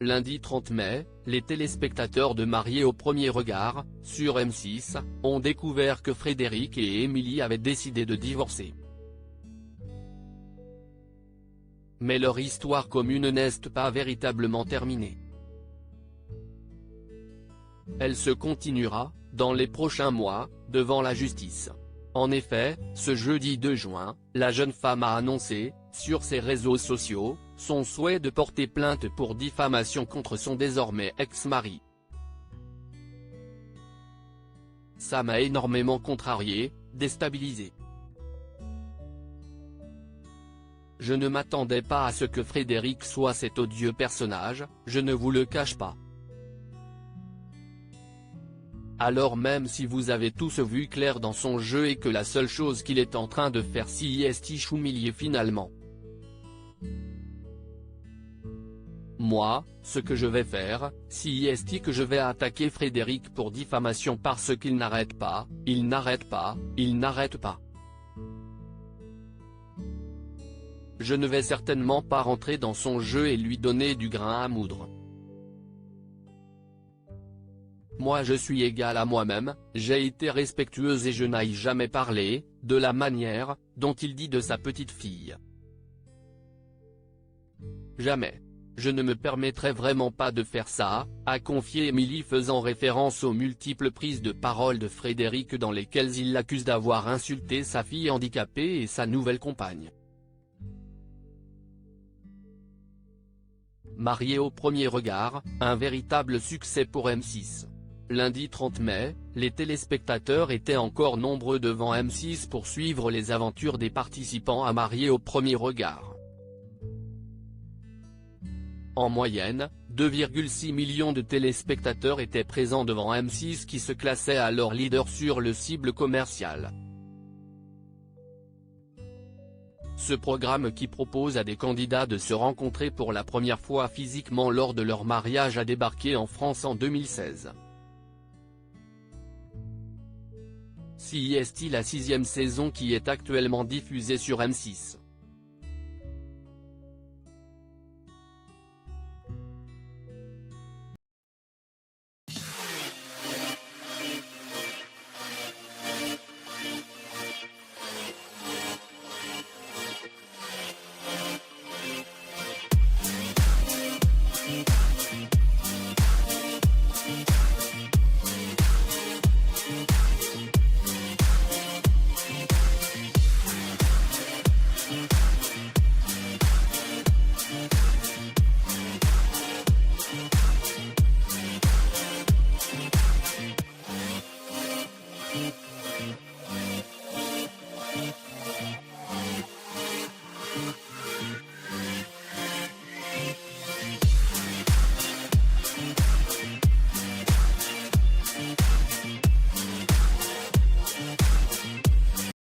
Lundi 30 mai, les téléspectateurs de Mariés au premier regard, sur M6, ont découvert que Frédéric et Émilie avaient décidé de divorcer. Mais leur histoire commune n'est pas véritablement terminée. Elle se continuera, dans les prochains mois, devant la justice. En effet, ce jeudi 2 juin, la jeune femme a annoncé, sur ses réseaux sociaux, son souhait de porter plainte pour diffamation contre son désormais ex-mari. Ça m'a énormément contrarié, déstabilisé. Je ne m'attendais pas à ce que Frédéric soit cet odieux personnage, je ne vous le cache pas. Alors même si vous avez tous vu clair dans son jeu et que la seule chose qu'il est en train de faire c'est humilier finalement. Moi, ce que je vais faire, c'est que je vais attaquer Frédéric pour diffamation parce qu'il n'arrête pas, il n'arrête pas, il n'arrête pas. Je ne vais certainement pas rentrer dans son jeu et lui donner du grain à moudre. Moi je suis égale à moi-même, j'ai été respectueuse et je n'ai jamais parlé, de la manière, dont il dit de sa petite fille. Jamais. Je ne me permettrai vraiment pas de faire ça, a confié Émilie faisant référence aux multiples prises de parole de Frédéric dans lesquelles il l'accuse d'avoir insulté sa fille handicapée et sa nouvelle compagne. Mariés au premier regard, un véritable succès pour M6. Lundi 30 mai, les téléspectateurs étaient encore nombreux devant M6 pour suivre les aventures des participants à Mariés au premier regard. En moyenne, 2,6 millions de téléspectateurs étaient présents devant M6 qui se classait alors leader sur le cible commercial. Ce programme qui propose à des candidats de se rencontrer pour la première fois physiquement lors de leur mariage a débarqué en France en 2016. C'est la 6e saison qui est actuellement diffusée sur M6.